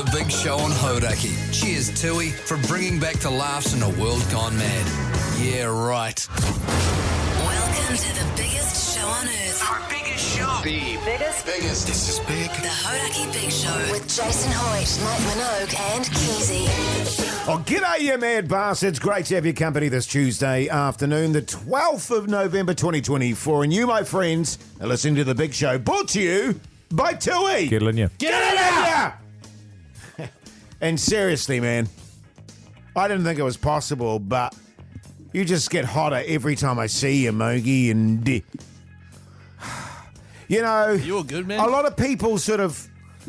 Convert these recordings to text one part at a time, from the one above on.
The Big Show on Hauraki. Cheers, Tui, for bringing back the laughs in a world gone mad. Yeah, right. Welcome to the biggest show on earth. Our biggest show. The biggest. This is big. The Hauraki Big Show with Jason Hoyt, Mike Minogue and Keyzie. Oh, g'day, you mad bastards. Great to have your company this Tuesday afternoon, the 12th of November 2024. And you, my friends, are listening to The Big Show, brought to you by Tui. Get in ya. Get in ya! And seriously, man, I didn't think it was possible, but you just get hotter every time I see you, Mogey. And, you know, you're good, man. A lot of people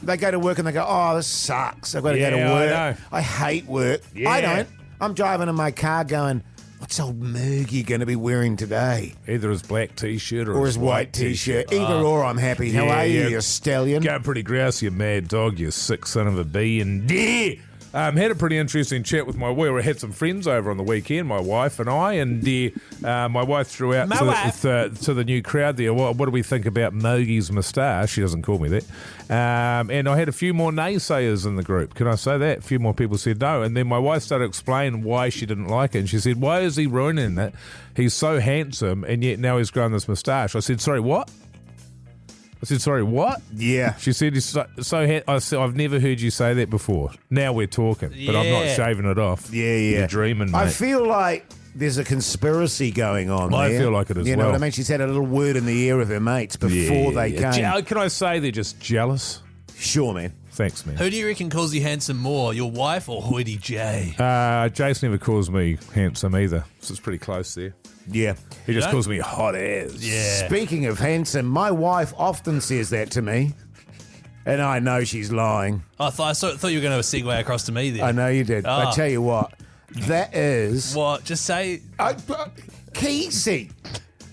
they go to work and they go, oh, this sucks. I've got to go to work. I know. I hate work. Yeah. I don't. I'm driving in my car going, what's old Mogey going to be wearing today? Either his black T-shirt Or his white T-shirt. Either or, I'm happy. How Yeah, are you, yeah. you stallion? Going pretty grouse, you mad dog, you sick son of a bee. And had a pretty interesting chat with we had some friends over on the weekend, my wife and I, and my wife threw out to the new crowd there, what do we think about Mogey's moustache? She doesn't call me that. And I had a few more naysayers in the group. Can I say that? A few more people said no. And then my wife started to explain why she didn't like it. And she said, why is he ruining it? He's so handsome, and yet now he's grown this moustache. I said, sorry, what? Yeah. She said, he's so I said, I've never heard you say that before. Now we're talking, but I'm not shaving it off. Yeah. You're dreaming, mate. I feel like there's a conspiracy going on I there. feel like it as You know well. what I mean? She's had a little word in the air with her mates before they came. Can I say they're just jealous? Sure, man. Thanks, man. Who do you reckon calls you handsome more, your wife or Hoity J? Jase never calls me handsome either, so it's pretty close there. Yeah. He just don't? calls me hot ass. Yeah. Speaking of handsome, my wife often says that to me, and I know she's lying. I thought you were going to segue across to me there. I know you did. Ah. I tell you what, that is... What? Just say... Keyzie.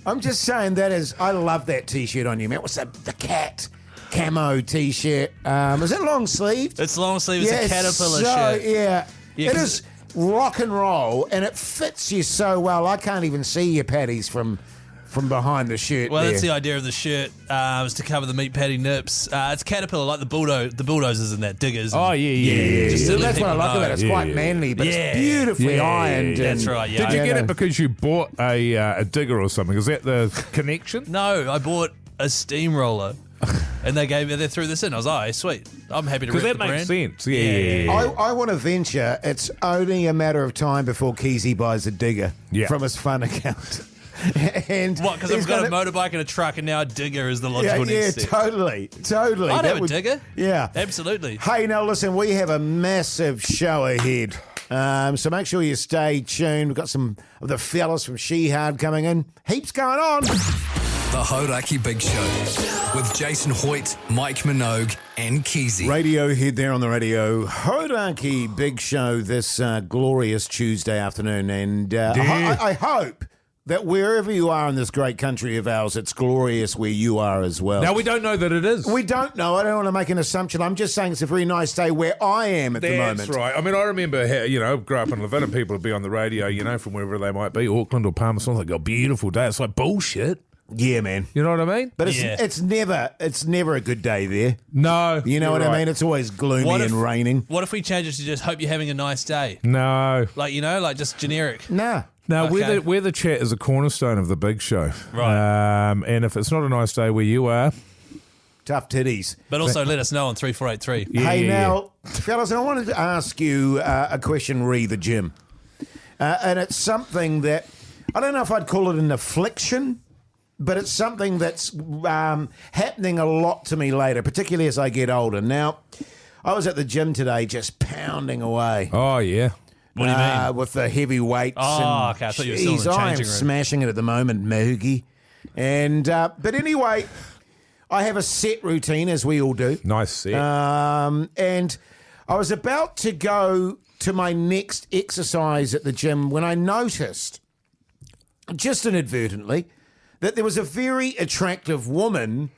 I'm just saying that is... I love that T-shirt on you, man. What's that? The cat camo T-shirt. Is it long sleeved? It's long sleeve. It's a caterpillar shirt. Yeah. Yeah, It 'cause is rock and roll, and it fits you so well. I can't even see your patties from behind the shirt. Well, there. that's the idea of the shirt, is to cover the meat patty nips. It's caterpillar, like the bulldozers and that, diggers. Oh, yeah. Just to let That's what I people like know. about it. It's Yeah, quite yeah. manly, but Yeah. it's beautifully ironed. That's and- right, yeah. Did you get know. it because you bought a digger or something? Is that the connection? No, I bought a steamroller, and they threw this in. I was like, oh, sweet. I'm happy to Because rep that the makes brand. sense. Yeah. I want to venture. It's only a matter of time before Keyzie buys a digger from his fun account. And What, because he's I've got a gonna- motorbike and a truck, and now a digger is the logical next step. totally. I'd have a digger. Yeah. Absolutely. Hey, now listen, we have a massive show ahead. So make sure you stay tuned. We've got some of the fellas from She Hard coming in. Heaps going on. The Hauraki Big Show with Jason Hoyt, Mike Minogue, and Keyzie. Radiohead there on the radio. Hauraki Big Show this glorious Tuesday afternoon. And I hope that wherever you are in this great country of ours, it's glorious where you are as well. Now, we don't know that it is. We don't know. I don't want to make an assumption. I'm just saying it's a very nice day where I am at the moment. That's right. I mean, I remember, grew up in Levin and people would be on the radio, from wherever they might be, Auckland or Palmerston, like, a beautiful day. It's like bullshit. Yeah, man. You know what I mean? But it's never a good day there. No. You know what you're I right. mean? It's always gloomy and raining. What if we change it to just hope you're having a nice day? No. Like, like just generic. Nah. No, Okay. where the chat is a cornerstone of the big show. Right. And if it's not a nice day where you are, Tough titties. But also let us know on 3483. Hey, now, fellas, I wanted to ask you a question re the gym. And it's something that, I don't know if I'd call it an affliction, but it's something that's happening a lot to me later, particularly as I get older. Now, I was at the gym today just pounding away. Oh, yeah. What do you mean? With the heavy weights. Oh, okay. I thought you were still in the I am changing room. smashing it at the moment, Mogey. And but anyway, I have a set routine, as we all do. Nice set. And I was about to go to my next exercise at the gym when I noticed, just inadvertently, that there was a very attractive woman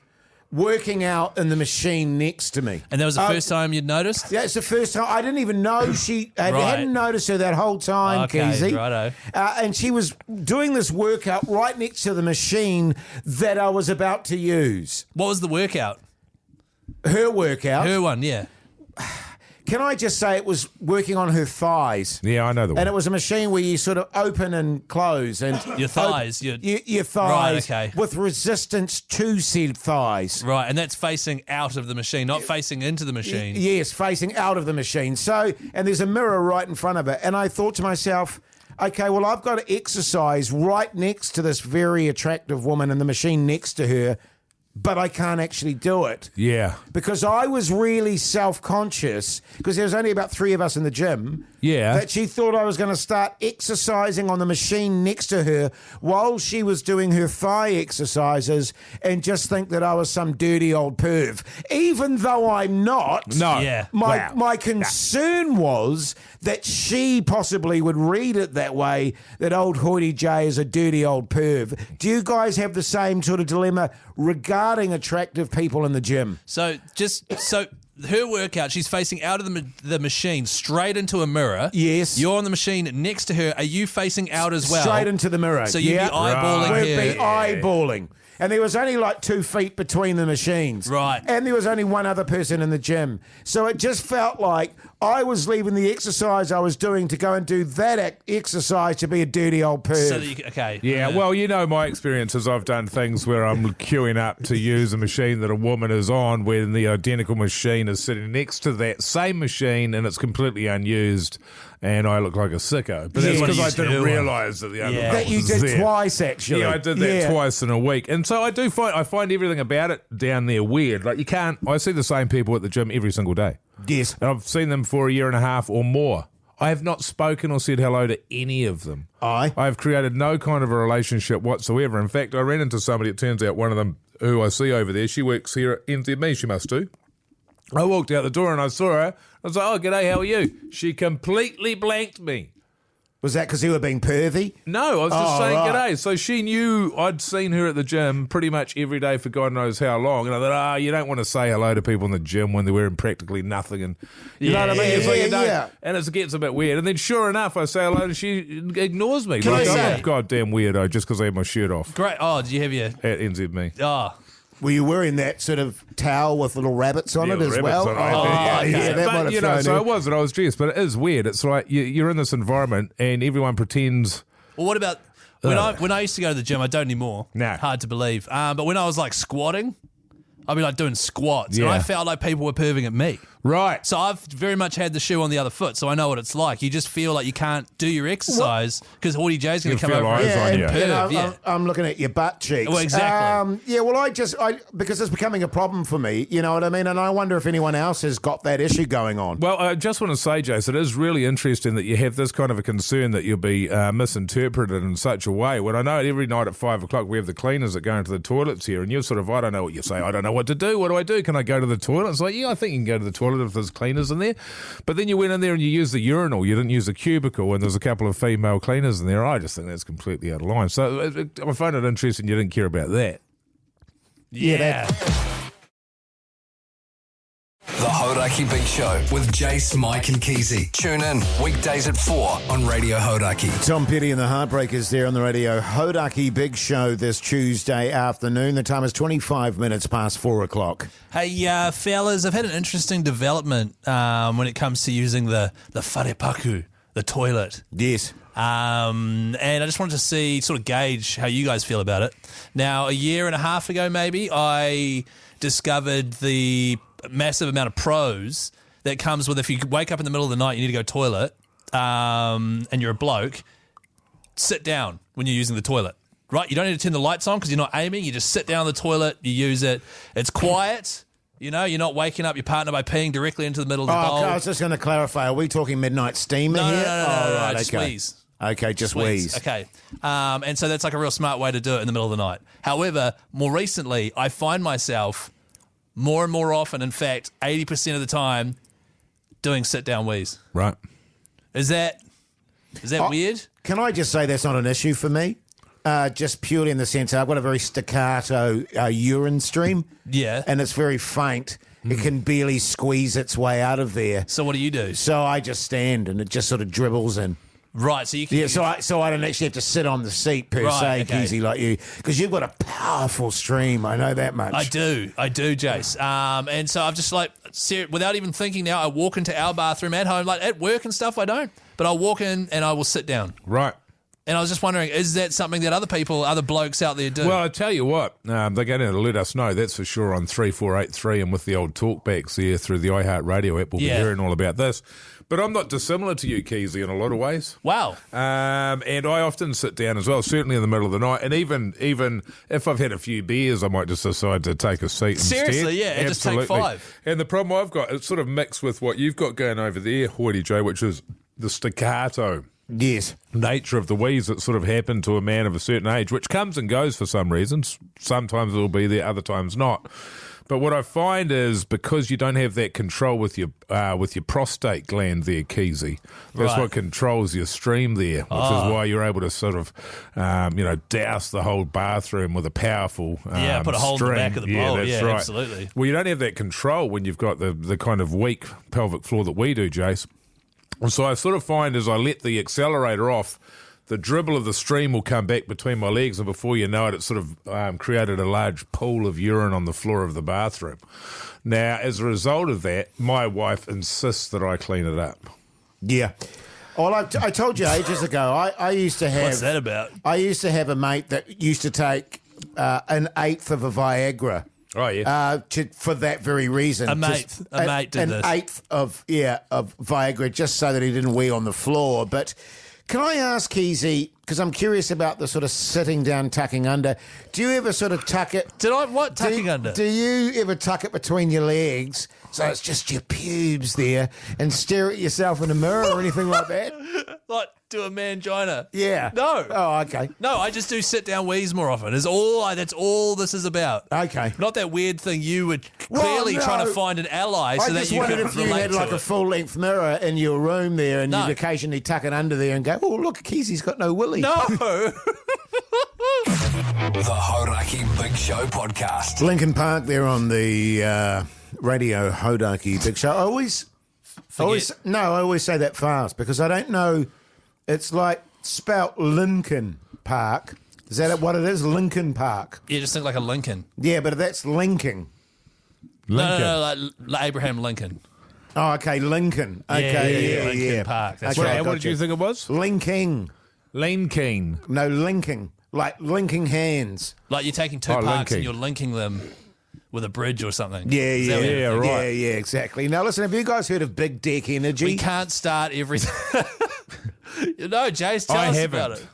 working out in the machine next to me. And that was the first time you'd noticed? Yeah, it's the first time. I didn't even know she... I Right. hadn't noticed her that whole time, Okay, Keyzie. righto. And she was doing this workout right next to the machine that I was about to use. What was the workout? Her workout. Her one, yeah. can I just say it was working on her thighs? Yeah, I know the one. And it was a machine where you sort of open and close. And Your thighs. your thighs Right, okay. with resistance to said thighs. Right, and that's facing out of the machine, not facing into the machine. Yes, facing out of the machine. So, and there's a mirror right in front of it. And I thought to myself, okay, well, I've got to exercise right next to this very attractive woman and the machine next to her, but I can't actually do it. Yeah. Because I was really self-conscious, because there was only about 3 of us in the gym, Yeah. that she thought I was going to start exercising on the machine next to her while she was doing her thigh exercises and just think that I was some dirty old perv. Even though I'm not. No. Yeah. My concern was that she possibly would read it that way, that old Hoity J is a dirty old perv. Do you guys have the same sort of dilemma regarding attractive people in the gym? So her workout, she's facing out of the machine straight into a mirror. Yes. You're on the machine next to her. Are you facing out as well? Straight into the mirror. So you'd be eyeballing We'd her. be eyeballing. And there was only like 2 feet between the machines. Right. And there was only one other person in the gym. So it just felt like I was leaving the exercise I was doing to go and do that exercise to be a dirty old perv. So that you, okay. Yeah, well, you know my experience is I've done things where I'm queuing up to use a machine that a woman is on when the identical machine is sitting next to that same machine and it's completely unused and I look like a sicko. But that's Yeah. because I What do you didn't do? realise that the other Yeah. one that you was did there. twice, actually. Yeah, I did that twice in a week. And so I find everything about it down there weird. Like I see the same people at the gym every single day. Yes. And I've seen them for a year and a half or more. I have not spoken or said hello to any of them. I've created no kind of a relationship whatsoever. In fact, I ran into somebody, it turns out one of them who I see over there, she works here at NZME, she must do. I walked out the door and I saw her. I was like, oh, g'day, how are you? She completely blanked me. Was that because you were being pervy? No, I was just Oh, saying right. g'day. So she knew I'd seen her at the gym pretty much every day for God knows how long. And I thought, you don't want to say hello to people in the gym when they're wearing practically nothing. And you know what I mean? It's like you don't. Yeah. And it gets a bit weird. And then sure enough, I say hello and she ignores me. Can like I I'm say- a goddamn weirdo just because I had my shirt off Great. Oh, did you have your... at NZME. Oh, Were you wearing that sort of towel with little rabbits on Yeah, it as rabbits well? on it. Yeah, that might But, have you know, thrown so in. it wasn't. I was dressed, but it is weird. It's like you're in this environment and everyone pretends. well, what about... When I used to go to the gym, I don't anymore. Nah. Hard to believe. But when I was like squatting, I'd be like doing squats. And Yeah. I felt like people were perving at me. Right. So I've very much had the shoe on the other foot, so I know what it's like. You just feel like you can't do your exercise because Hoity J's going You to come feel over eyes and on and, you. perv, and I'm looking at your butt cheeks. Well, exactly. Well, because it's becoming a problem for me, you know what I mean? And I wonder if anyone else has got that issue going on. Well, I just want to say, Jase, it is really interesting that you have this kind of a concern that you'll be misinterpreted in such a way. When I know every night at 5 o'clock we have the cleaners that go into the toilets here, and you're sort of, I don't know what you say, I don't know what to do. What do I do? Can I go to the toilet? It's like, yeah, I think you can go to the toilet if there's cleaners in there. But then you went in there and you used the urinal. You didn't use the cubicle, and there's a couple of female cleaners in there. I just think that's completely out of line. So I find it interesting you didn't care about that. Yeah. The Hauraki Big Show with Jase, Mike and Keyzie. Tune in weekdays at 4 on Radio Hauraki. Tom Petty and the Heartbreakers there on the radio. Hauraki Big Show this Tuesday afternoon. The time is 25 minutes past 4 o'clock. Hey, fellas, I've had an interesting development when it comes to using the wharepaku, the toilet. Yes. And I just wanted to sort of gauge how you guys feel about it. Now, a year and a half ago, maybe, I discovered the massive amount of pros that comes with if you wake up in the middle of the night, you need to go toilet, and you're a bloke, sit down when you're using the toilet. Right? You don't need to turn the lights on because you're not aiming. You just sit down on the toilet, you use it. It's quiet. You know, you're not waking up your partner by peeing directly into the middle of the bowl. Okay, I was just going to clarify. Are we talking midnight steamer No, here? no, right, just okay. wheeze. Okay, just wheeze. Okay. And so that's like a real smart way to do it in the middle of the night. However, more recently, I find myself more and more often, in fact, 80% of the time, doing sit-down wheeze. Right. Is that weird? Can I just say that's not an issue for me? Just purely in the sense I've got a very staccato urine stream. Yeah. And it's very faint. It can barely squeeze its way out of there. So what do you do? So I just stand and it just sort of dribbles in. Right, so you can... Yeah, so I don't actually have to sit on the seat per se, okay. Keyzie, like you, because you've got a powerful stream. I know that much. I do, Jase. And so I've just without even thinking now, I walk into our bathroom at home, like at work and stuff, I don't. But I'll walk in and I will sit down. Right. And I was just wondering, is that something that other blokes out there do? Well, I tell you what, they're going to let us know, that's for sure, on 3483 and with the old talkbacks there through the iHeartRadio app. We'll be hearing all about this. But I'm not dissimilar to you, Keyzie, in a lot of ways. Wow. And I often sit down as well, certainly in the middle of the night. And even if I've had a few beers, I might just decide to take a seat Seriously, instead. yeah, and just take 5. And the problem I've got, it's sort of mixed with what you've got going over there, Hoity J, which is the staccato. Yes. Nature of the wheeze that sort of happen to a man of a certain age, which comes and goes for some reasons. Sometimes it'll be there, other times not. But what I find is because you don't have that control with your prostate gland there, Keyzie, that's what controls your stream there, which is why you're able to sort of, douse the whole bathroom with a powerful put a hole in the back of the bowl. That's yeah, right. Absolutely. Well, you don't have that control when you've got the kind of weak pelvic floor that we do, Jase. So I sort of find as I let the accelerator off, the dribble of the stream will come back between my legs, and before you know it, it's sort of created a large pool of urine on the floor of the bathroom. Now, as a result of that, my wife insists that I clean it up. Yeah. Well, I told you ages ago, I used to have... What's that about? I used to have a mate that used to take an eighth of a Viagra. Oh, yeah. For that very reason. A mate did this. An eighth of Viagra, just so that he didn't wee on the floor. But can I ask, Keyzie, because I'm curious about the sort of sitting down, tucking under, do you ever sort of tuck it... Tucking under? Do you ever tuck it between your legs, so it's just your pubes there, and stare at yourself in the mirror or anything like that? Like, do a mangina? Yeah. No. Oh, okay. No, I just do sit down wheeze more often. That's all this is about. Okay. Not that weird thing you were clearly trying to find an ally so that you could I just wondered if you relate had to like it. a full-length mirror in your room there, and you'd occasionally tuck it under there and go, "Oh, look, Keyzie's got no willy." No. The Hauraki Big Show podcast. Lincoln Park there on the radio Hauraki Big Show. I always say that fast because I don't know. It's like spelt Lincoln Park. Is that what it is? Lincoln Park. Yeah, just think like a Lincoln. Yeah, but that's Lincoln. No, like Abraham Lincoln. Oh, okay, Lincoln. Okay, Lincoln Park. That's Okay, right. What did you think it was? Linking. Linking. No, linking. Like linking hands. Like you're taking two parks and you're linking them with a bridge or something. Yeah, Is that what you're thinking? right. Yeah, exactly. Now, listen, have you guys heard of Big Deck Energy? We can't start everything. No, Jase, tell us about it.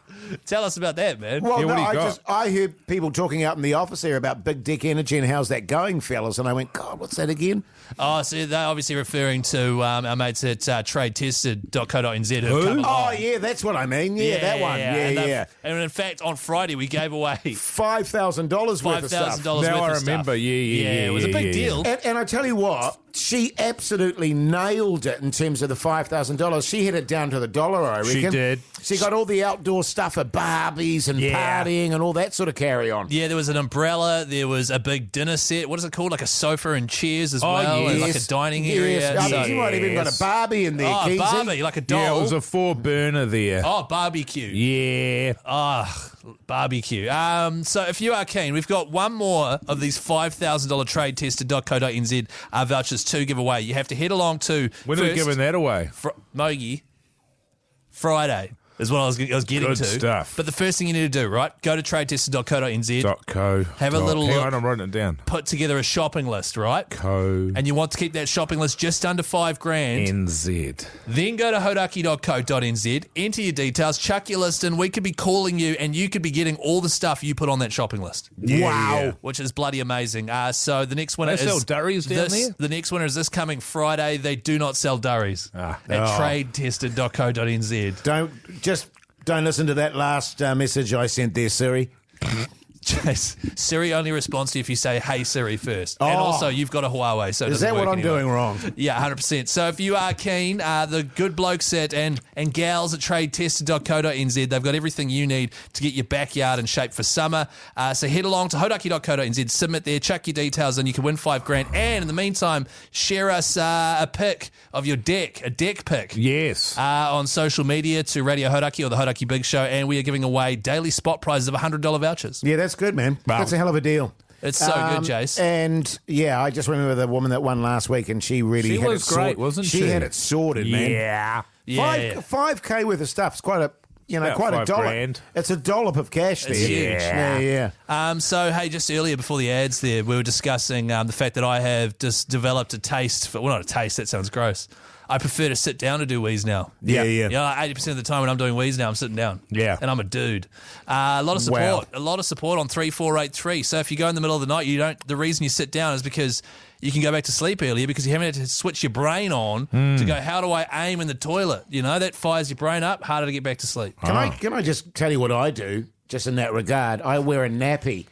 Tell us about that, man. Well, what do you got? I heard people talking out in the office here about Big Deck Energy and how's that going, fellas? And I went, God, what's that again? Oh, so they're obviously referring to our mates at tradetested.co.nz who have come Oh, along. yeah, that's what I mean. Yeah, that one. Yeah. And in fact, on Friday, we gave away $5,000 worth of stuff. $5,000 worth Now I of stuff. remember, yeah. It was a big deal. And I tell you what, she absolutely nailed it in terms of the $5,000. She hit it down to the dollar, I reckon. She did. She got all the outdoor stuff for Barbies and partying and all that sort of carry on. Yeah, there was an umbrella. There was a big dinner set. What is it called? Like a sofa and chairs as well. And like a dining area. Yes. I think you might have even got a Barbie in there, Keyzie. Barbie, like a doll. Yeah, it was a 4-burner there. Oh, barbecue. Yeah. Barbecue. So if you are keen, we've got one more of these $5,000 tradetested.co.nz vouchers to give away. You have to head along to When are we giving that away? Mogey Friday is what I was getting Good to. stuff. But the first thing you need to do, right? Go to tradetested.co.nz. .co. Have a little Hang look. on, I'm writing it down. Put together a shopping list, right? Co. And you want to keep that shopping list just under $5,000. NZ. Then go to hauraki.co.nz, enter your details, chuck your list in. We could be calling you and you could be getting all the stuff you put on that shopping list. Wow. Which is bloody amazing. So the next winner They sell durries down there? The next winner is this coming Friday. They do not sell durries at tradetested.co.nz. Don't listen to that last message I sent there, Siri. Jase, Siri only responds to you if you say, "Hey Siri" first. And Oh. also, you've got a Huawei, so it Is doesn't that what work I'm anyway. doing wrong? Yeah, 100%. So if you are keen, the good blokes at and gals at tradetested.co.nz, they've got everything you need to get your backyard in shape for summer. So head along to hauraki.co.nz, submit there, chuck your details, and you can win $5,000. And in the meantime, share us a pic of your deck, a deck pic. Yes. On social media to Radio Hauraki or the Hauraki Big Show, and we are giving away daily spot prizes of $100 vouchers. Yeah, that's good, man. Wow. That's a hell of a deal. It's so good, Jase. And yeah, I just remember the woman that won last week, and she really She had was it sorted. great, wasn't she? She had it sorted, man. Yeah. Yeah. 5K worth of stuff. It's quite a, About quite a dollar. $5,000. It's a dollop of cash there. It's huge. Yeah. So, hey, just earlier before the ads there, we were discussing the fact that I have just developed a taste for, well, not a taste, that sounds gross. I prefer to sit down to do wheeze now. Yeah. You know, 80% of the time when I'm doing wheeze now, I'm sitting down. Yeah. And I'm a dude. A lot of support. Wow. A lot of support on 3483. So if you go in the middle of the night, the reason you sit down is because you can go back to sleep earlier because you haven't had to switch your brain on to go, how do I aim in the toilet? You know, that fires your brain up, harder to get back to sleep. Can I just tell you what I do, just in that regard? I wear a nappy.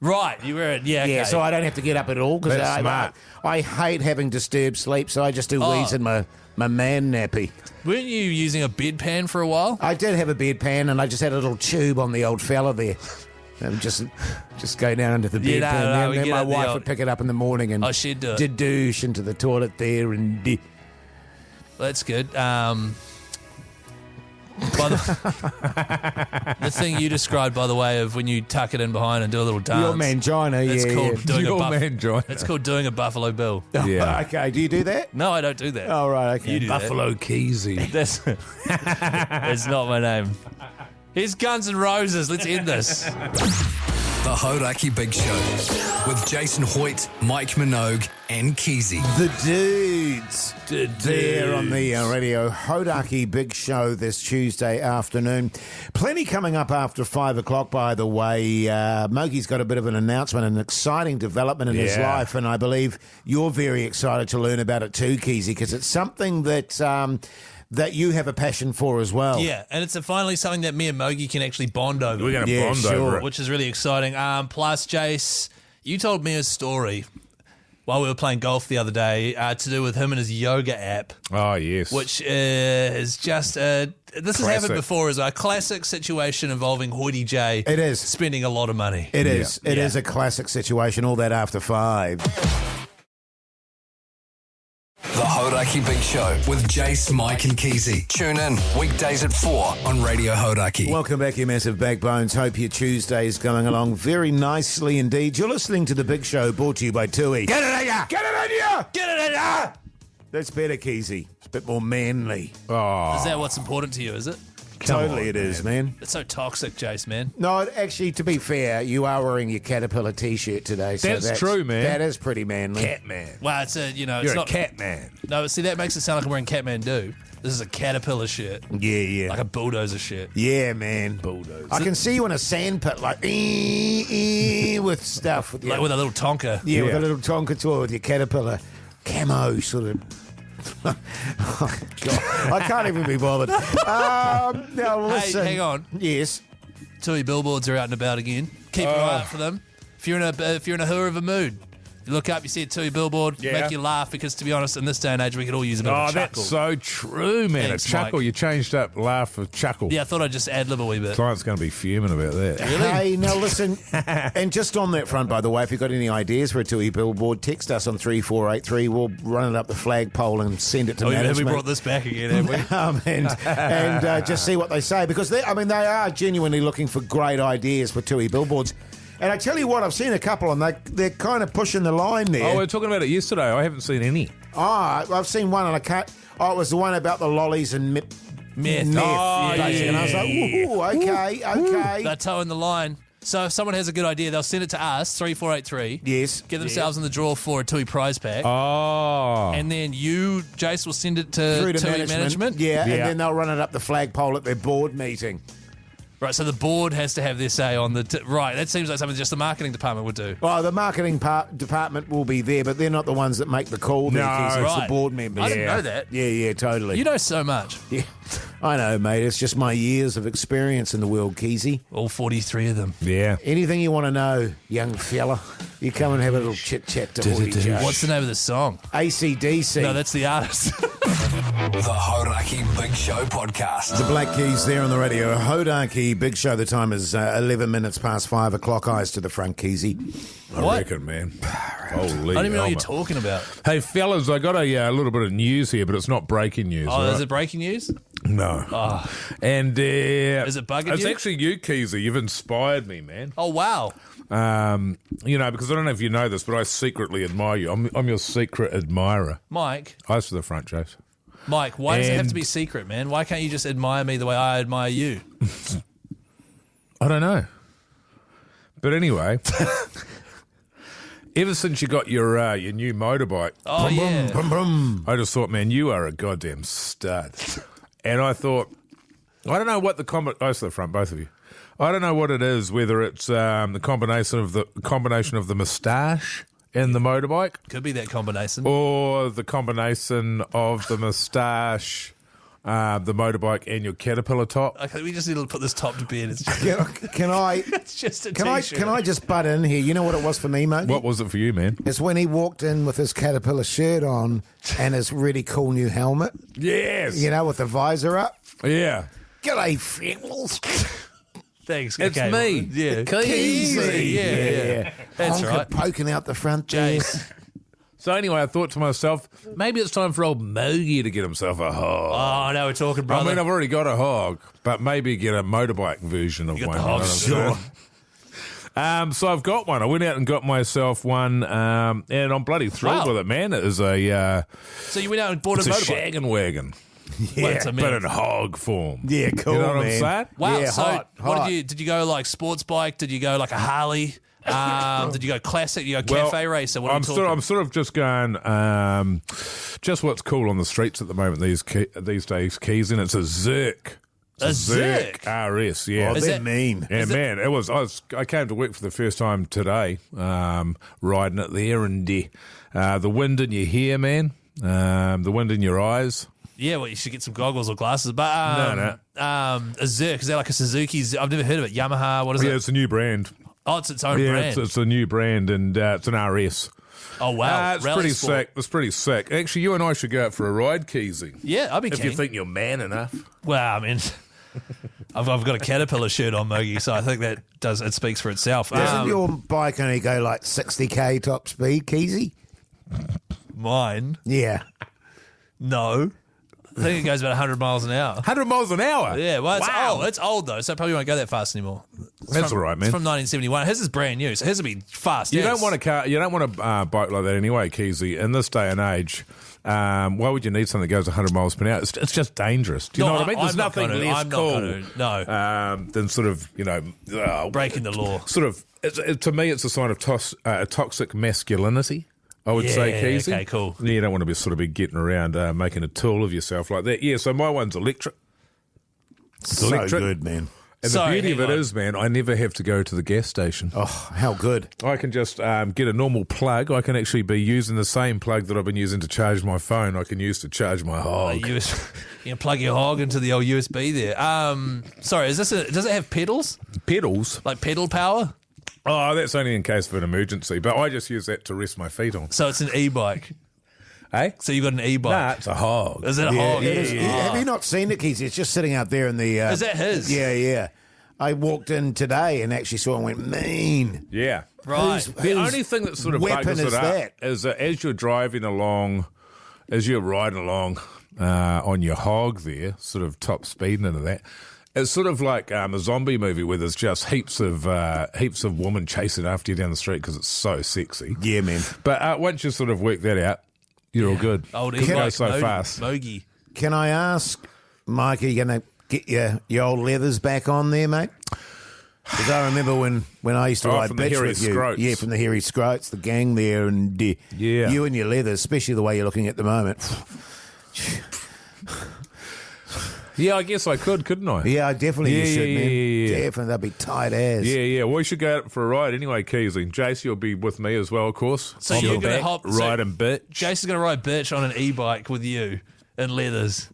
Right, you wear it. Yeah, okay. Yeah, so I don't have to get up at all because That's smart. I hate having disturbed sleep, so I just do wheeze in my man nappy. Weren't you using a bedpan for a while? I did have a bedpan, and I just had a little tube on the old fella there. And just go down into the bedpan. Yeah, no, we and then get my it, the wife old- would pick it up in the morning and Oh, she'd do it. did douche into the toilet there and That's good. By the thing you described, by the way, of when you tuck it in behind and do a little dance. your mangina. It's Yeah, called doing Your a mangina. It's called doing a Buffalo Bill. yeah. Yeah. Okay, do you do that? No, I don't do that. Oh, right, okay. You do that. Buffalo Keyzie. That's not my name. Here's Guns N' Roses. Let's end this. The Hauraki Big Show with Jason Hoyt, Mike Minogue, and Keyzie. The dudes. There on the radio Hauraki Big Show this Tuesday afternoon. Plenty coming up after 5 o'clock, by the way. Mogey's got a bit of an announcement, an exciting development in his Yeah. life, and I believe you're very excited to learn about it too, Keyzie, because it's something that you have a passion for as well. Yeah, and it's finally something that me and Mogey can actually bond over. We're going to Yeah, bond sure. over it. Which is really exciting. Plus, Jase, you told me a story while we were playing golf the other day to do with him and his yoga app, Oh, yes. which is just this has happened Classic. before as a classic situation involving Hoity J. It is. spending a lot of money. It is. It Yeah. is a classic situation, all that after 5. The Hauraki Big Show with Jase, Mike, and Keyzie. Tune in weekdays at 4 on Radio Hauraki. Welcome back, you massive backbones. Hope your Tuesday is going along very nicely indeed. You're listening to The Big Show, brought to you by Tui. Get it in ya! Get it in ya! Get it in ya! That's better, Keyzie. It's a bit more manly. Oh, Is that what's important to you, is it? Totally on, it is, man. It's so toxic, Jase, man. No, actually, to be fair, you are wearing your Caterpillar T-shirt today. So That's true, man. That is pretty manly. Catman. Well, it's a, You're it's a not... Catman. No, see, that makes it sound like I'm wearing Catmandu. This is a Caterpillar shirt, Yeah. like a bulldozer shirt. Yeah, man. Bulldozer. I can see you in a sandpit, like, with stuff. With your, Like with a little Tonka. yeah, with Yeah. a little Tonka toy with your Caterpillar camo sort of. Oh, God. I can't even be bothered. Now, listen. hang on. Yes. Tui billboards are out and about again. Keep an eye out for them. If you're in a hur of a mood, you look up, you see a Tui billboard, Yeah. make you laugh because, to be honest, in this day and age, we could all use a bit of Oh, a chuckle. that's so true, man. Thanks, a chuckle. Mike. You changed up laugh for chuckle. Yeah, I thought I'd just ad-lib a wee bit. Client's going to be fuming about that. Hey, now listen, and just on that front, by the way, if you've got any ideas for a TUI billboard, text us on 3483. We'll run it up the flagpole and send it to Have we management. brought this back again, have we? and just see what they say, because they are genuinely looking for great ideas for TUI billboards. And I tell you what, I've seen a couple, and they're kind of pushing the line there. Oh, we were talking about it yesterday. I haven't seen any. I've seen one, and I can't. Oh, it was the one about the lollies and meth. Meth. Oh, basically. And I was like, ooh, okay. They're towing the line. So if someone has a good idea, they'll send it to us, 3483. Yes. Get themselves in the draw for a TUI prize pack. Oh. And then you, Jase, will send it to Through to TUI management. management. And then they'll run it up the flagpole at their board meeting. Right, so the board has to have their say on the... right, that seems like something just the marketing department would do. Well, the marketing department will be there, but they're not the ones that make the call. There, No. Keith. It's the Right. board members. I didn't know that. Yeah, totally. You know so much. Yeah. I know, mate. It's just my years of experience in the world, Keyzie. All 43 of them. Yeah. Anything you want to know, young fella, you come and have a little chit-chat to Haughty Joe. What's the name of the song? AC/DC. No, that's the artist. The Hauraki Big Show podcast. The Black Keys there on the radio. Hauraki Big Show. The time is 11 minutes past 5 o'clock. Eyes to the front, Keyzie. I reckon, man. Holy I don't even know what helmet. you're talking about. Hey, fellas, I got a little bit of news here, but it's not breaking news. Oh, all is right? it breaking news? No. Oh. And Is it bugging it's you? actually you, Keyzie. You've inspired me, man. Oh, wow. Because I don't know if you know this, but I secretly admire you. I'm your secret admirer. Mike, Eyes to the front, Jase. why does it have to And- be secret, man? Why can't you just admire me the way I admire you? I don't know. But anyway, ever since you got your new motorbike, Oh, yeah. Brum, brum. I just thought, man, you are a goddamn stud. And I thought, I don't know what the eyes to the front, both of you. I don't know what it is, whether it's the combination of the moustache and the motorbike, Could be that combination. or the combination of the moustache, the motorbike, and your caterpillar top. Okay, we just need to put this top to bed. It's just, Can I... it's just a Can t-shirt. I just butt in here? You know what it was for me, mate? What was it for you, man? It's when he walked in with his Caterpillar shirt on and his really cool new helmet, Yes. you know, with the visor up. Yeah. G'day, fellas. Thanks. It's okay. me. Yeah. Easy. Yeah. That's Honker right. poking out the front there. Jase. So anyway, I thought to myself, maybe it's time for old Mogey to get himself a hog. Oh, now we're talking, brother. I mean, I've already got a hog, but maybe get a motorbike version of You got one. the hog, you know what I'm saying? So I've got one. I went out and got myself one, and I'm bloody thrilled Wow. with it, man. It is a So you went out and bought a it's a motorbike. shaggin' wagon, Well, it's a but minute. in hog form. Yeah, cool, You know what man. I'm saying? Wow. Yeah, so hot. what did you go like sports bike? Did you go like a Harley? Did you go classic? Did you go cafe racer? What are we talking? I'm sort of just going, just what's cool on the streets at the moment these days, Keys, and it's a Zirk. It's A Zirk? RS, yeah. Oh, Is they're that- mean. Yeah, man, I came to work for the first time today, riding it there, and the wind in your hair, man, the wind in your eyes. Yeah, well, you should get some goggles or glasses. But No. a Zirk, is that like a Suzuki's? I've never heard of it. Yamaha, what is Yeah, it? it's a new brand. Oh, it's its own Yeah, brand. it's a new brand, and it's an RS. Oh wow, It's Rally pretty sport. sick. It's pretty sick. Actually, you and I should go out for a ride, Keyzie. Yeah, I'd be If keen. you think you're man enough. Well, I mean, I've got a Caterpillar shirt on, Mogey, so I think that it speaks for itself. Doesn't your bike only go like 60k top speed, Keyzie? Mine, Yeah. no. I think it goes about 100 miles an hour. 100 miles an hour? Yeah, well, it's Wow. old. It's old though, so it probably won't go that fast anymore. That's all right, man. It's from 1971. His is brand new, so his will be fast. You yes. don't want a car. You don't want a bike like that anyway, Keyzie. In this day and age, why would you need something that goes 100 miles per hour? It's just dangerous. Do you know what I mean? There's nothing less I'm cool not gonna, than sort of breaking the law. Sort of to me, it's a sign of toxic masculinity. I would say, Yeah, Keyzie. okay, cool. Yeah, you don't want to be getting around making a tool of yourself like that. Yeah, so my one's electric. So electric. good, man. And Sorry, the beauty of hang it on. is, man, I never have to go to the gas station. Oh, how good. I can just get a normal plug. I can actually be using the same plug that I've been using to charge my phone. I can use to charge my hog. You can plug your hog into the old USB there. Sorry, does it have pedals? Pedals? Like pedal power? Oh, that's only in case of an emergency. But I just use that to rest my feet on. So it's an e-bike. Hey? So you got an e-bike. Nah, it's a hog. Is it a hog? It is. Have you not seen it, Keyzie? It's just sitting out there in the... Is that his? Yeah. I walked in today and actually saw it and went, mean. Yeah. Right. The only thing that sort of weapon buggers is it up that? is that as you're driving along, as you're riding along on your hog there, sort of top speeding into that, it's sort of like a zombie movie where there's just heaps of women chasing after you down the street because it's so sexy. Yeah, man. But once you sort of work that out, you're all good. Old 'Cause it e-bike. goes so fast. Mogey. Can I ask, Mike, are you going to get your old leathers back on there, mate? Because I remember when I used to ride from the bitch hairy with you. scroats. Yeah, from the hairy scroats, the gang there, and Yeah. you and your leathers, especially the way you're looking at the moment. Yeah, I guess I could, couldn't I? Yeah, definitely you should, man. Yeah. Definitely, they'll be tight as. Yeah. Well, we should go out for a ride anyway, Keyzie. Jase, you'll be with me as well, of course. So On you're the gonna back, hop- so- ride and bitch. Jason's going to ride bitch on an e-bike with you in leathers.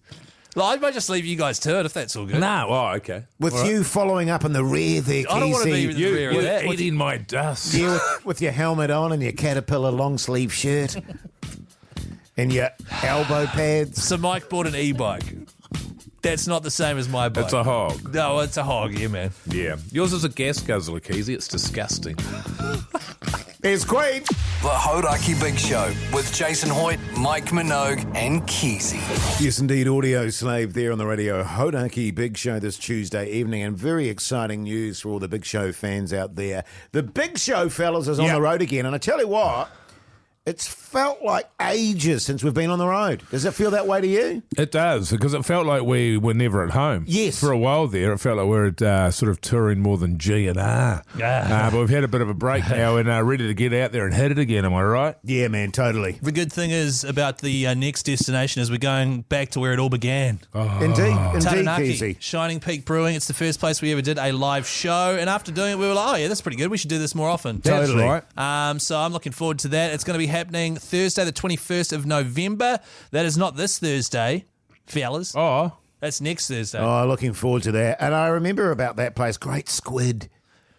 Well, I might just leave you guys to it if that's all good. No, okay. With you following up in the rear there, I don't want to be Keyzie. with the rear of that. Eating my dust. Yeah, with your helmet on and your Caterpillar long sleeve shirt and your elbow pads. So Mike bought an e-bike. That's not the same as my bike. It's a hog. No, it's a hog, yeah, man. Yeah. Yours is a gas guzzler, Keyzie. It's disgusting. There's Queen. The Hauraki Big Show with Jason Hoyt, Mike Minogue, and Keyzie. Yes, indeed, audio slave there on the radio. Hauraki Big Show this Tuesday evening, and very exciting news for all the Big Show fans out there. The Big Show, fellas, is on the road again, and I tell you what, it's felt like ages since we've been on the road. Does it feel that way to you? It does, because it felt like we were never at home. Yes. For a while there, it felt like we were sort of touring more than G and R. But we've had a bit of a break now and ready to get out there and hit it again, am I right? Yeah, man, totally. The good thing is about the next destination is we're going back to where it all began. Indeed, Taranaki, Keyzie. Shining Peak Brewing. It's the first place we ever did a live show, and after doing it, we were like, "Oh yeah, that's pretty good. We should do this more often." That's Totally. right. So I'm looking forward to that. It's going to be happening Thursday, the 21st of November. That is not this Thursday, fellas. Oh, That's next Thursday. Oh, looking forward to that. And I remember about that place. Great squid.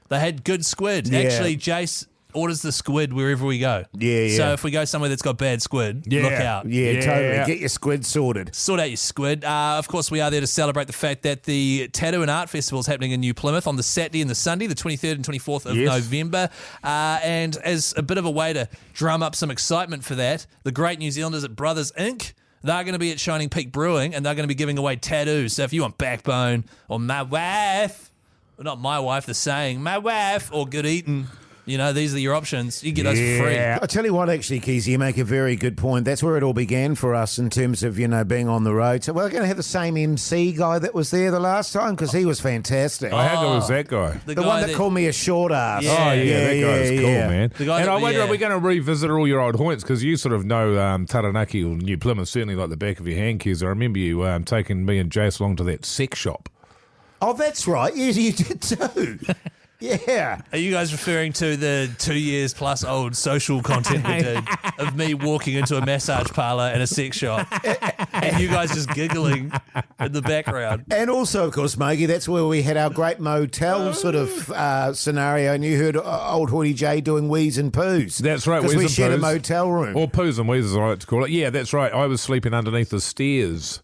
They had good squid. Yeah. Actually, Jase orders the squid wherever we go. Yeah. So if we go somewhere that's got bad squid, look out. Yeah, totally. Get your squid sorted. Sort out your squid. Of course, we are there to celebrate the fact that the Tattoo and Art Festival is happening in New Plymouth on the Saturday and the Sunday, the 23rd and 24th of November. And as a bit of a way to drum up some excitement for that, the great New Zealanders at Brothers Inc., they're going to be at Shining Peak Brewing and they're going to be giving away tattoos. So if you want Backbone or My Wife, well, not My Wife, the saying, My Wife, or Good Eating, you know, these are your options. You can get those for free. I tell you what, actually, Keyzie, you make a very good point. That's where it all began for us in terms of, being on the road. So we're going to have the same MC guy that was there the last time because he was fantastic. how good was that guy? The one that called me a short ass. Yeah. Oh, yeah, that guy was cool, man. The guy And that- I wonder, yeah. are we going to revisit all your old haunts? Because you sort of know Taranaki or New Plymouth, certainly like the back of your hand, Keys. I remember you taking me and Jase along to that sex shop. Oh, that's right. You did too. Yeah. Are you guys referring to the 2 years plus old social content we did of me walking into a massage parlour and a sex shop and you guys just giggling in the background? And also, of course, Mogey, that's where we had our great motel sort of scenario, and you heard old Hoity J doing wheeze and poos. That's right, because wheeze we and shared a poos. motel room. Or poos and wheezes, I like to call it. Yeah, that's right. I was sleeping underneath the stairs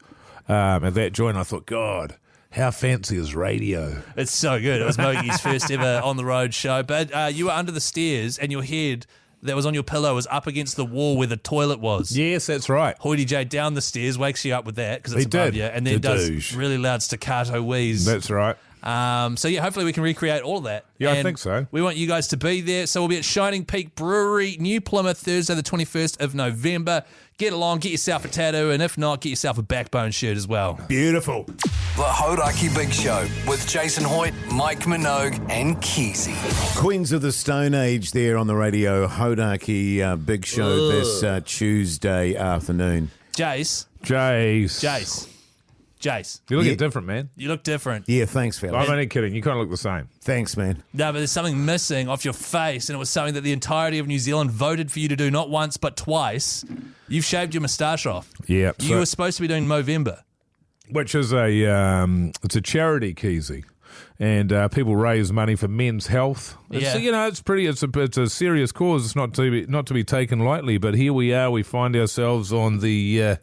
at that joint. I thought, God, how fancy is radio? It's so good. It was Mogey's first ever on the road show. But you were under the stairs and your head that was on your pillow was up against the wall where the toilet was. Yes, that's right. Hoity J down the stairs, wakes you up with that because it's He above did. you, and then The does douche. really loud staccato wheeze. That's right. So yeah, hopefully we can recreate all of that. Yeah, I And think so. We want you guys to be there. So we'll be at Shining Peak Brewery, New Plymouth, Thursday the 21st of November. Get along, get yourself a tattoo, and if not, get yourself a Backbone shirt as well. Beautiful. The Hauraki Big Show with Jason Hoyt, Mike Minogue, and Keyzie. Queens of the Stone Age there on the radio. Hauraki Big Show this Tuesday afternoon. Jace. You're looking Yeah. different, man. You look different. Yeah, thanks, fella. I'm only kidding. You kind of look the same. Thanks, man. No, but there's something missing off your face, and it was something that the entirety of New Zealand voted for you to do not once but twice. You've shaved your moustache off. Yeah. You were supposed to be doing Movember. Which is it's a charity, Keyzie, and people raise money for men's health. Yeah. It's it's a serious cause. It's not to be taken lightly. But here we are. We find ourselves on the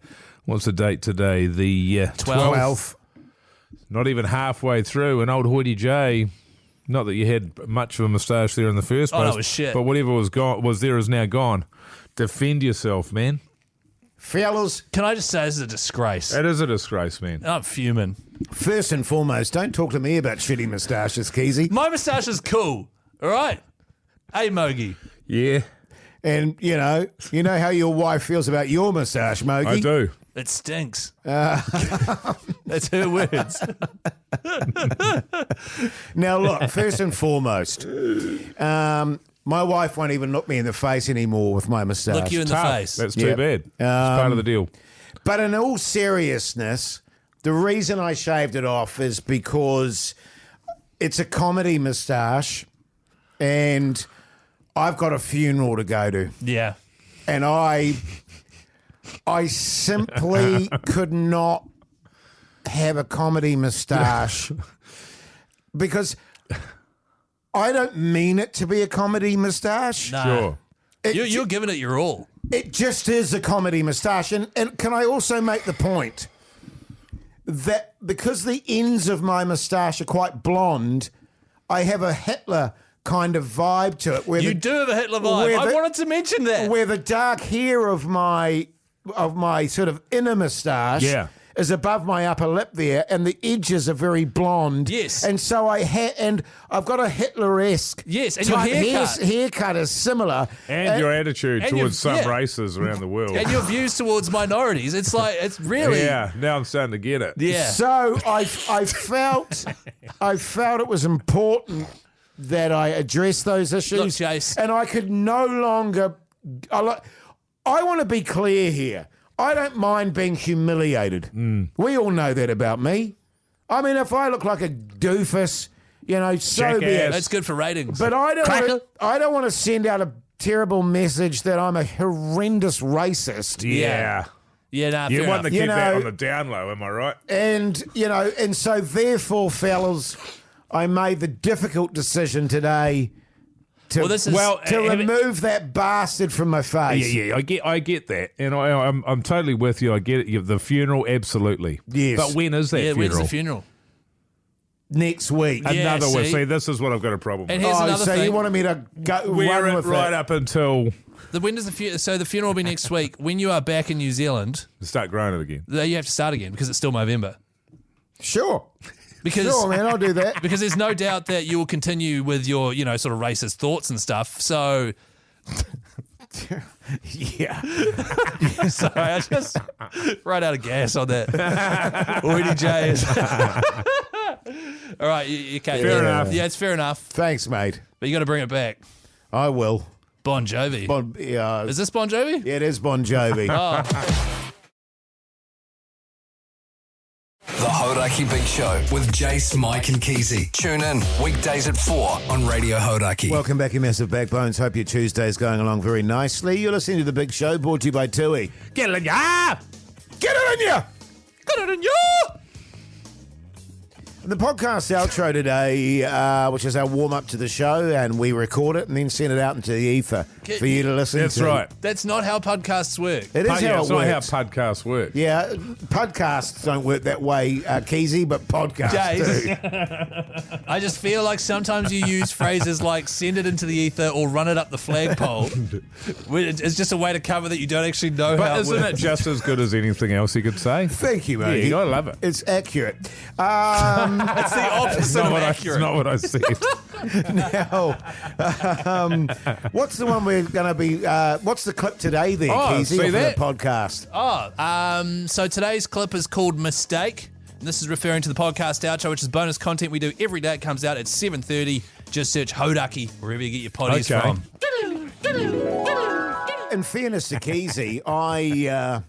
what's the date today? The 12th. Not even halfway through. And old Hoity J. Not that you had much of a moustache there in the first place. Oh, no, it was shit. But whatever was there is now gone. Defend yourself, man. Fellas, Can I just say this is a disgrace? It is a disgrace, man. I'm fuming. first and foremost, don't talk to me about shitty moustaches, Keyzie. My moustache is cool. All right. Hey, Mogey. Yeah, And, you know how your wife feels about your moustache, Mogey? I do. It stinks. That's her words. Now, look, first and foremost, my wife won't even look me in the face anymore with my moustache. Look you in the Tough. face. That's too Yep. bad. It's part of the deal. But in all seriousness, the reason I shaved it off is because it's a comedy moustache and I've got a funeral to go to. Yeah. And I simply could not have a comedy moustache because I don't mean it to be a comedy moustache. Nah. Sure. You're giving it your all. It just is a comedy moustache. And can I also make the point that because the ends of my moustache are quite blonde, I have a Hitler kind of vibe to it. Where You do have a Hitler vibe. I wanted to mention that. Where the dark hair of my sort of inner moustache is above my upper lip there, and the edges are very blonde. Yes. And so I've got a Hitler-esque. Yes, and your type haircut is similar. And your attitude and towards your- some yeah. races around the world. And your views towards minorities. It's like, it's really. Yeah, now I'm starting to get it. Yeah. So I felt it was important that I address those issues. Look, Jase. And I could no longer. I want to be clear here. I don't mind being humiliated. We all know that about me. I mean, if I look like a doofus, so be it. Jackass. That's good for ratings. But I don't want to send out a terrible message that I'm a horrendous racist. Yeah. Yeah, nah, You fair want to enough. keep that on the down low, am I right? And so therefore, fellas, I made the difficult decision today to remove that bastard from my face. Yeah, I get that, and I'm totally with you. I get it. The funeral, absolutely. Yes. But when is that Yeah, funeral? when's the funeral? Next week. Yeah, Another one. see? See, this is what I've got a problem And with. here's another so thing. you wanted me to go Wear run it with right it. up until When does so the funeral will be next week. When you are back in New Zealand, start growing it again. you have to start again because it's still November. Sure. Because Sure, man, I'll do that. because there's no doubt that you will continue with your, sort of racist thoughts and stuff. So, Yeah. sorry, I just ran out of gas on that. Already Jase. All right, you can't. Fair enough. Yeah, it's fair enough. Thanks, mate. But you got to bring it back. I will. Bon Jovi. Is this Bon Jovi? Yeah, it is Bon Jovi. The Hauraki Big Show with Jase, Mike and Keyzie. Tune in weekdays at 4 on Radio Hauraki. Welcome back, you massive backbones. Hope your Tuesday's going along very nicely. You're listening to The Big Show, brought to you by Tui. Get it in ya! Get it in ya! Got it in you. The podcast outro today, which is our warm-up to the show, and we record it and then send it out into the ether for you to listen That's to. right. That's not how podcasts work. It is how It's it not how works. podcasts work. Yeah, podcasts don't work that way, Keyzie, but podcasts Jase. do. I just feel like sometimes you use phrases like send it into the ether or run it up the flagpole. It's just a way to cover that you don't actually know how But it isn't works. it just as good as anything else you could say? Thank you, Yeah, mate. you gotta love it. It's accurate. It's the opposite of It's accurate. not what I said. Now, what's the one we're going to be? What's the clip today, then, Keyzie, see for that. the podcast? So today's clip is called Mistake. And this is referring to the podcast outro, which is bonus content we do every day. It comes out at 7:30. Just search Hauraki wherever you get your potties Okay. from. In fairness to Keyzie, I,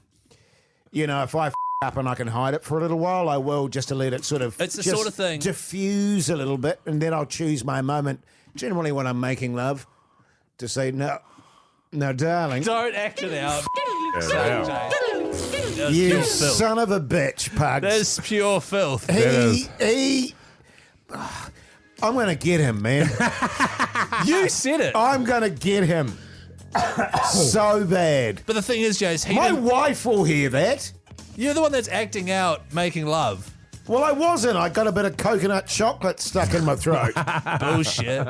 if I up and I can hide it for a little while, I will, just to let it sort of It's the just sort of thing- diffuse a little bit, and then I'll choose my moment. Generally, when I'm making love, to say no, darling, Don't act it out. Yeah, That's you pure filth. son of a bitch, Pugs. That's pure filth. He. I'm going to get him, man. You said it. I'm going to get him so bad. But the thing is, Jase, My wife will hear that. you're the one that's acting out making love. Well, I wasn't. I got a bit of coconut chocolate stuck in my throat. Bullshit.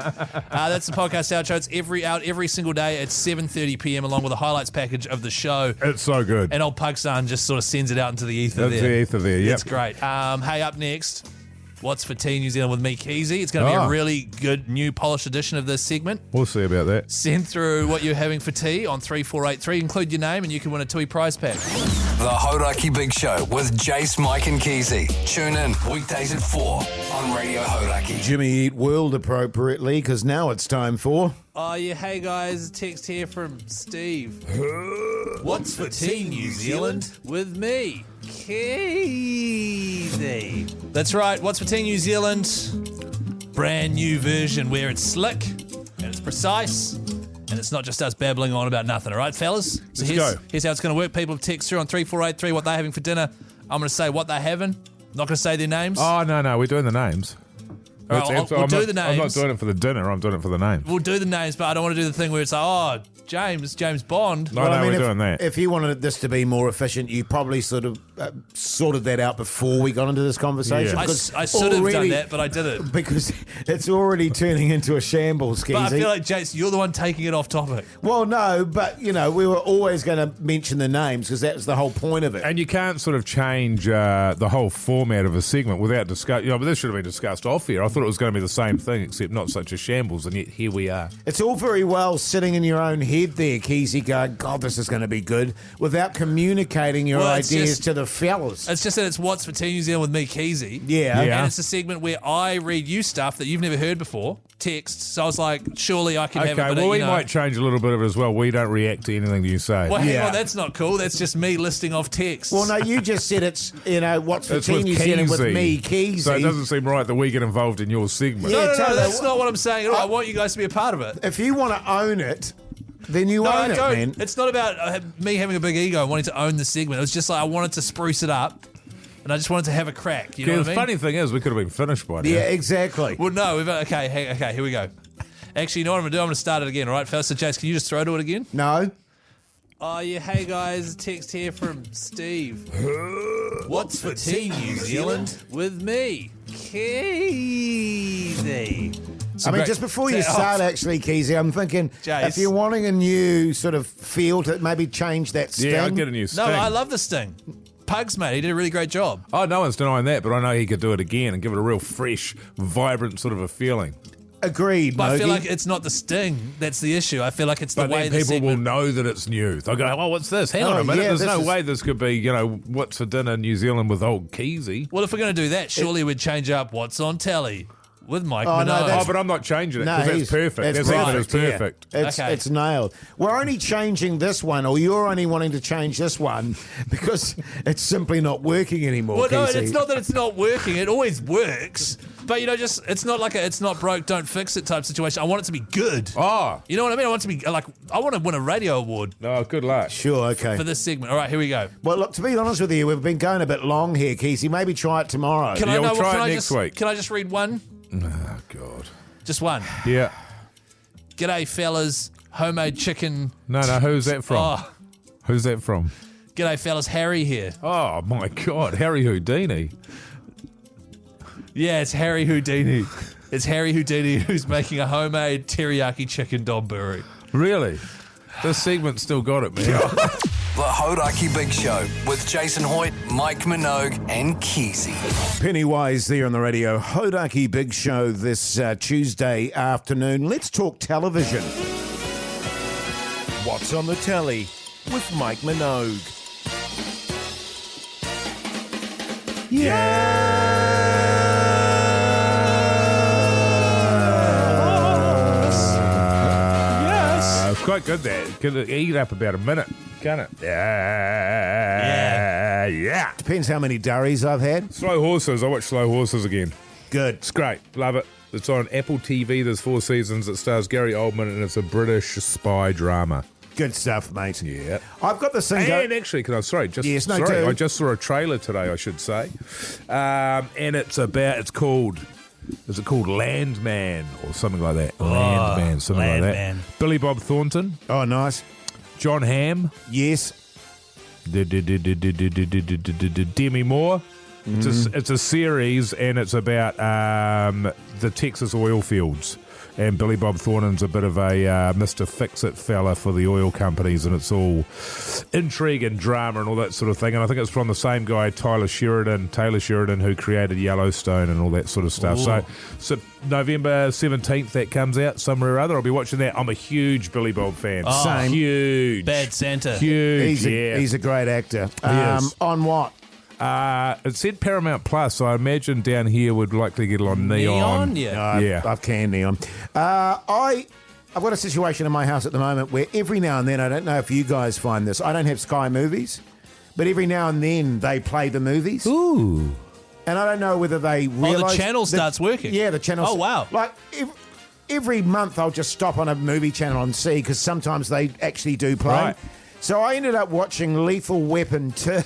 That's the podcast outro. It's every single day at 7:30 p.m. along with a highlights package of the show. It's so good. And old Pugsan just sort of sends it out into the ether That's there. the ether there, yep. It's great. Hey, up next, What's for Tea New Zealand with me, Keyzie. It's going to be a really good new polished edition of this segment. We'll see about that. Send through what you're having for tea on 3483. Include your name and you can win a Tui prize pack. The Hauraki Big Show with Jase, Mike and Keyzie. Tune in weekdays at 4 on Radio Hauraki. Jimmy Eat World appropriately, because now it's time for... Oh, yeah. Hey, guys. Text here from Steve. What's for tea, New Zealand? With me, Keyzie. That's right. What's for tea, New Zealand? Brand new version where it's slick and it's precise and it's not just us babbling on about nothing. All right, fellas? So Let's go. Here's how it's going to work. People text through on 3483 what they're having for dinner. I'm going to say what they're having. Not going to say their names. Oh, no, we're doing the names. All right, we'll do the I'm not names. doing it for the dinner. I'm doing it for the names. We'll do the names, but I don't want to do the thing where it's like, oh, James Bond. No, we're doing that. If you wanted this to be more efficient, you probably sort of sorted that out before we got into this conversation. Yeah. I should have done that, but I didn't. Because it's already turning into a shambles, Keyzie. But I feel like, Jase, you're the one taking it off topic. Well, no, but, we were always going to mention the names because that was the whole point of it. And you can't sort of change the whole format of a segment without discuss. But this should have been discussed off here. I thought it was going to be the same thing, except not such a shambles, and yet here we are. It's all very well sitting in your own head there, Keyzie, going, God, this is going to be good, without communicating your ideas to the fellas. It's just that it's What's for Teen New Zealand with me, Keyzie. Yeah. And it's a segment where I read you stuff that you've never heard before, texts. So I was like, surely I can have a bit well, of, we might change a little bit of it as well. We don't react to anything you say. Well, hang on, that's not cool. That's just me listing off texts. Well, no, you just said it's, What's for It's Teen with New Zealand with Keyzie. me, Keyzie. So it doesn't seem right that we get involved in your segment. Yeah. No, tell that's them- not what I'm saying at all. I want you guys to be a part of it. If you want to own it, then you No, own I it, don't. man. It's not about me having a big ego and wanting to own the segment. It was just like I wanted to spruce it up, and I just wanted to have a crack. You know Yeah, what the I mean? funny thing is, we could have been finished by now. Yeah, exactly. Well, no. Okay, here we go. Actually, you know what I'm going to do? I'm going to start it again, all right, fellas? So, Jase, can you just throw to it again? No. Oh, yeah, hey, guys. Text here from Steve. What's for Teen New Zealand with me, Keyzie? Just before you start, actually, Keyzie, I'm thinking Jase. if you're wanting a new sort of feel to maybe change that sting. Yeah, I'll get a new sting. No, I love the sting. Pugs, mate. He did a really great job. Oh, no one's denying that, but I know he could do it again and give it a real fresh, vibrant sort of a feeling. Agreed, But I feel Mogey. like it's not the sting that's the issue. I feel like it's the But way then the people will segment... know that it's new. They'll go, oh, what's this? Hang on Oh, a minute. yeah, There's this no is- way this could be, what's for dinner New Zealand with old Keyzie. Well, if we're going to do that, surely we'd change up What's on Telly with Mike Oh, no, Minogue. that's- Oh, but I'm not changing it No, because that's he's- perfect. That's That's even as yeah. perfect. Okay. It's nailed. We're only changing this one, or you're only wanting to change this one because it's simply not working anymore. Well, no, Keyzie. it's not that it's not working. It always works. But, just it's not like it's not broke, don't fix it type situation. I want it to be good. Oh, You know what I mean? I want it to be like, I want to win a radio award no, good luck. Sure, okay. for this segment. All right, here we go. Well, look, to be honest with you, we've been going a bit long here, Keyzie. Maybe try it tomorrow. Can Yeah, I we'll know? try Can it I next just week. Can I just read one? Oh, God. Just one. Yeah. G'day, fellas. Homemade chicken. No, who's that from? Oh, Who's that from? g'day, fellas. Harry here. Oh, my God. Harry Houdini. Yeah, it's Harry Houdini. It's Harry Houdini who's making a homemade teriyaki chicken donburi. Really? This segment's still got it, man. The Hauraki Big Show with Jason Hoyt, Mike Minogue, and Keyzie. Pennywise there on the radio. Hauraki Big Show this Tuesday afternoon. Let's talk television. What's on the telly with Mike Minogue? It's quite good there. Can eat it up about a minute, can't it? Yeah. Depends how many durries I've had. Slow Horses. I watch Slow Horses again. Good. It's great. Love it. It's on Apple TV. There's 4 seasons. It stars Gary Oldman, and it's a British spy drama. Good stuff, mate. Yeah. I've got this thing And actually, can I? Sorry, Yes, no, sorry. do. I just saw a trailer today. I should say, and it's called. Is it called Landman or something like that? Landman, something like Landman. that. Billy Bob Thornton, Oh, nice. John Hamm, Yes. Demi Moore. It's a series, and it's about the Texas oil fields. And Billy Bob Thornton's a bit of a Mr. Fix-It fella for the oil companies, and it's all intrigue and drama and all that sort of thing. And I think it's from the same guy, Taylor Sheridan, who created Yellowstone and all that sort of stuff. So November 17th, that comes out somewhere or other. I'll be watching that. I'm a huge Billy Bob fan. Same. Huge. Bad Santa. Huge, He's a great actor. is. On what? It said Paramount Plus, so I imagine down here would likely get it on Neon. Yeah. Yeah. I've canned Neon. I've got a situation in my house at the moment where every now and then, I don't know if you guys find this, I don't have Sky Movies, but every now and then they play the movies. Ooh. And I don't know whether they realise... channel starts working. Yeah, the channel... Oh, wow. Like, every month I'll just stop on a movie channel and see, because sometimes they actually do play. Right. So I ended up watching Lethal Weapon 2.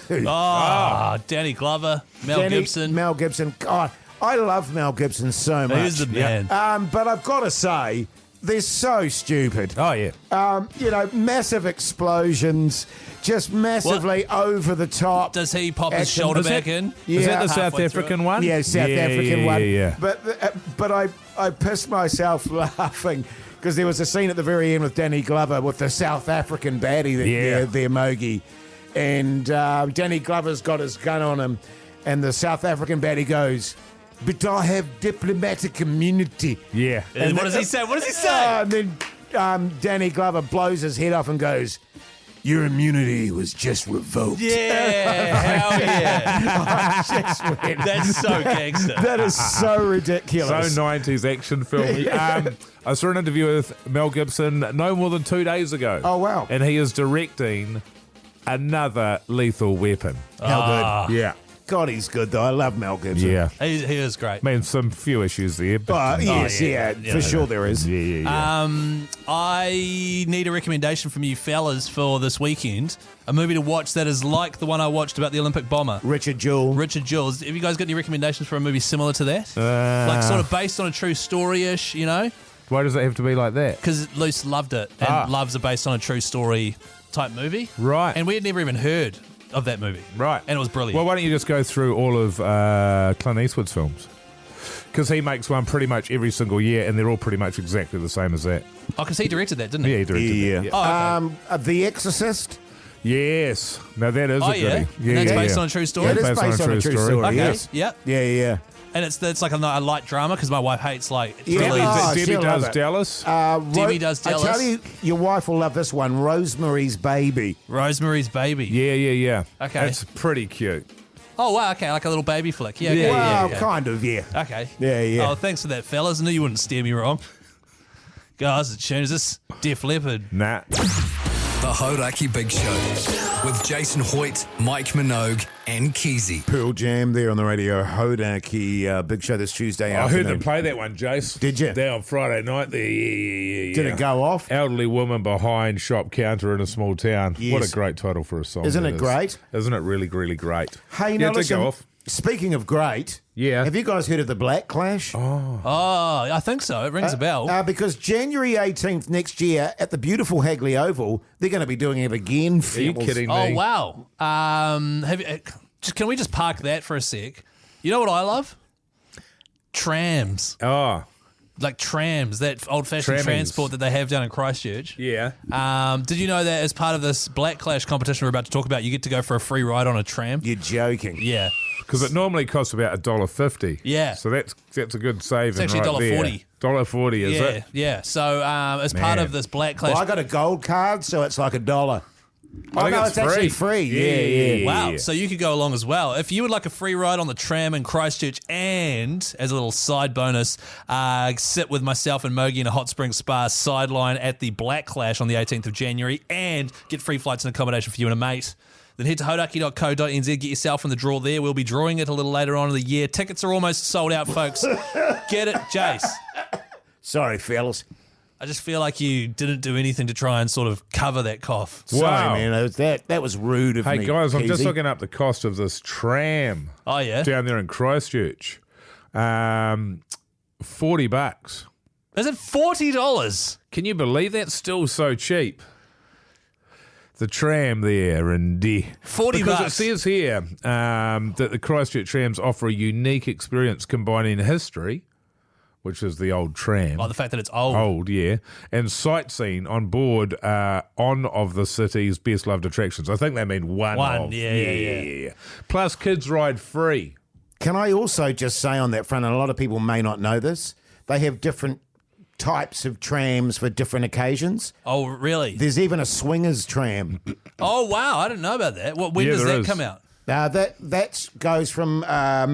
Danny Glover, Mel Gibson. Mel Gibson. God, I love Mel Gibson so much. He's the man. But I've got to say, they're so stupid. Oh, yeah. Massive explosions, just massively over the top. Does he pop his action. shoulder Is back it- in? Yeah. Is that the South Halfway through African it? one? Yeah, South African one. Yeah. But I pissed myself laughing because there was a scene at the very end with Danny Glover with the South African baddie there, Mogey. And Danny Glover's got his gun on him, and the South African baddie goes, "But I have diplomatic immunity." Yeah. And what does he say? What does he say? And then Danny Glover blows his head off and goes, "Your immunity was just revoked." Yeah, hell yeah. Just went, That's so gangster. that is so So ridiculous. 90s action film. I saw an interview with Mel Gibson no more than 2 days ago. Oh, wow. And he is directing another Lethal Weapon. How good. Yeah. God, he's good, though. I love Mel Gibson. Yeah. He is great. I mean, some few issues there. But Yes, yeah. for sure there is. Yeah. I need a recommendation from you fellas for this weekend. A movie to watch that is like the one I watched about the Olympic bomber. Richard Jewell. Richard Jules. Have you guys got any recommendations for a movie similar to that? Like sort of based on a true story-ish, you know? Why does it have to be like that? Because Luce loved it and loves a based on a true story type movie. Right. And we had never even heard of that movie. Right. And it was brilliant. Well, why don't you just go through all of Clint Eastwood's films? Because he makes one pretty much every single year, and they're all pretty much exactly the same as that. Oh, because he directed that, didn't he? Yeah, he directed that. Oh, okay. The Exorcist. Yes. Now, that is Oh, a yeah? goodie. And that's based on a true story? Yeah, it is Based based on a true story. Okay. Yes. Yep. Yeah. And it's like a light drama because my wife hates like Yeah. thrillers. Oh, Debbie she'll love Does it. Dallas. Debbie Does Dallas. I tell you, your wife will love this one, Rosemary's Baby. Rosemary's Baby. Yeah. Okay. That's pretty cute. Oh, wow. Okay. Like a little baby flick. Yeah. Yeah, Okay, Well, yeah. kind of, yeah. Okay. Yeah. Oh, thanks for that, fellas. I knew you wouldn't steer me wrong. Guys, as soon as this Def Leppard. Nah. The Hauraki Big Show with Jason Hoyt, Mike Minogue, and Keyzie. Pearl Jam there on the radio. Hauraki Big Show this Tuesday I afternoon. heard them play that one, Jace. Did you? There on Friday night. There, yeah. Did it go off? Elderly woman behind shop counter in a small town. Yes. What a great title for a song. Isn't that it is. great? Isn't it really, really great? Hey, yeah, now it did listen, go off. speaking of great, Yeah. have you guys heard of the Black Clash? Oh, I think so. It rings a bell. Because January 18th next year at the beautiful Hagley Oval, they're going to be doing it again. Are you kidding me? Oh, wow. Can we just park that for a sec? You know what I love? Trams. Oh, Like trams, that old-fashioned Trammies. transport that they have down in Christchurch. yeah. Did you know that as part of this Black Clash competition we're about to talk about, you get to go for a free ride on a tram? You're joking. Yeah. Because it normally costs about $1.50. Yeah. So that's a good saving. It's actually right there. $1.40. $1.40, is yeah, it? yeah. So as part Man. of this Black Clash... Well, I got a gold card, so it's like $1. I think no, it's it's actually free. Yeah. Wow, so you could go along as well. If you would like a free ride on the tram in Christchurch and, as a little side bonus, sit with myself and Mogey in a hot spring spa sideline at the Black Clash on the 18th of January and get free flights and accommodation for you and a mate, then head to hauraki.co.nz, get yourself in the draw there. We'll be drawing it a little later on in the year. Tickets are almost sold out, folks. Get it, Jase. Sorry, fellas. I just feel like you didn't do anything to try and sort of cover that cough. Wow. Sorry, man. That was rude of Hey, me. guys, I'm just Keyzie. looking up the cost of this tram Oh, yeah? down there in Christchurch. $40. Is it $40? Can you believe that's still so cheap? The tram there, and $40. Because it says here that the Christchurch trams offer a unique experience combining history, which is the old tram. Oh, the fact that it's old. Old, yeah, and sightseeing on board of the city's best loved attractions. I think they mean one of. Yeah. Plus, kids ride free. Can I also just say on that front, and a lot of people may not know this, they have different types of trams for different occasions. Oh, really? There's even a swingers tram. Oh, wow. I didn't know about that. When Yeah, does there that is. come out? That goes from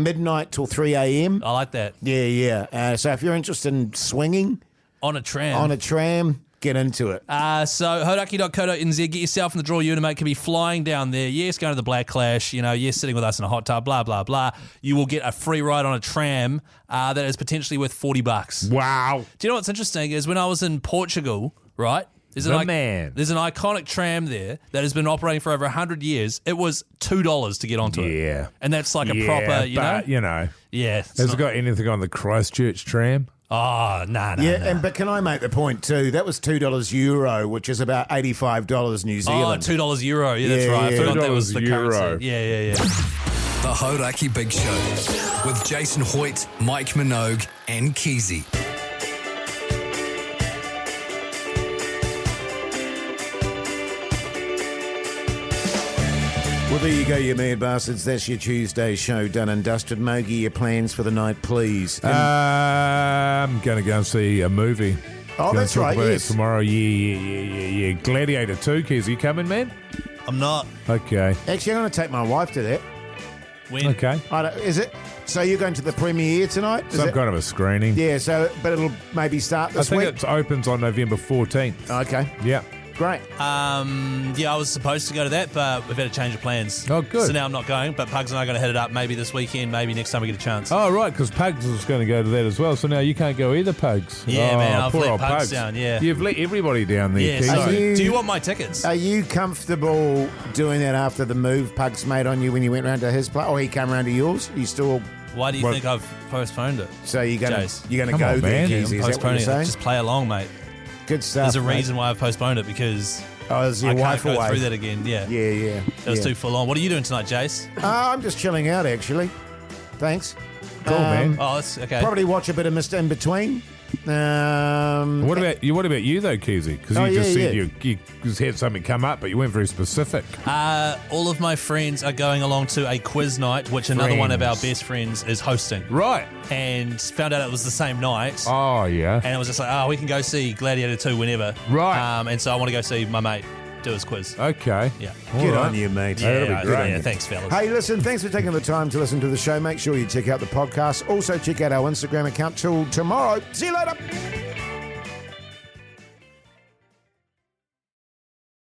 midnight till 3 a.m. I like that. Yeah. So if you're interested in swinging On a tram. on a tram, get into it. So, hauraki.co.nz, get yourself in the draw. You and a mate can be flying down there. Yes, going to the Black Clash. Yes, sitting with us in a hot tub, blah, blah, blah. You will get a free ride on a tram that is potentially worth $40. Wow. Do you know what's interesting is when I was in Portugal, right? There's The an, man. There's an iconic tram there that has been operating for over 100 years. It was $2 to get onto it. Yeah. And that's like a Yeah, proper, but, you know. Yeah. it's Has not- it got anything on the Christchurch tram? Oh, nah. Yeah, but can I make the point too? That was $2 euro, which is about $85 New Oh, Zealand. $2 euro. Yeah, that's Yeah, right. I yeah. forgot that was the $2 euro. currency. Yeah. The Hauraki Big Show with Jason Hoyt, Mike Minogue, and Keyzie. Well, there you go, you mad bastards. That's your Tuesday show done and dusted. Mogey, your plans for the night, please. I'm going to go and see a movie. Oh, Gonna that's talk right, about it yes. tomorrow. Yeah. Gladiator 2, Keyzie. You coming, man? I'm not. Okay. Actually, I'm going to take my wife to that. When? Okay. Is it? So you're going to the premiere tonight? Is Some it? kind of a screening. Yeah, but it'll maybe start I this think week. it opens on November 14th. Okay, Yeah. great. Yeah, I was supposed to go to that, but we've had a change of plans. Oh, good. So now I'm not going, but Pugs and I are going to head it up maybe this weekend, maybe next time we get a chance. Oh, right, because Pugs was going to go to that as well. So now you can't go either, Pugs. Yeah, oh, man, I've poor let old Pugs down, yeah. You've let everybody down there, Yeah, Keyzie. so you- do you want my tickets? Are you comfortable doing that after the move Pugs made on you when you went round to his place, or he came round to yours? You still? Why do you Well- think I've postponed it? So you're gonna Jase. you're gonna Come go on, there, man. Keyzie, I'm is that what postponing you're it. saying? Just play along, mate. Good stuff. There's a mate. reason why I've postponed it because Oh, is your I can't wife go away? through that again. Yeah. Yeah. That was yeah. too full on. What are you doing tonight, Jase? I'm just chilling out, actually. Thanks. Cool, man. Oh, that's okay. Probably watch a bit of Mr. In Between. What about you though, Keyzie? Because Oh, you just yeah, said yeah. you just had something come up, but you weren't very specific. All of my friends are going along to a quiz night, which another one of our Friends. best friends is hosting. Right. And found out it was the same night. Oh, yeah. And it was just like, we can go see Gladiator 2 whenever. Right. And so I want to go see my mate do his quiz. Okay. Yeah. Good All on right. you, mate. That'll be Yeah, great. yeah, thanks, fellas. Hey, listen, thanks for taking the time to listen to the show. Make sure you check out the podcast. Also, check out our Instagram account till tomorrow. See you later.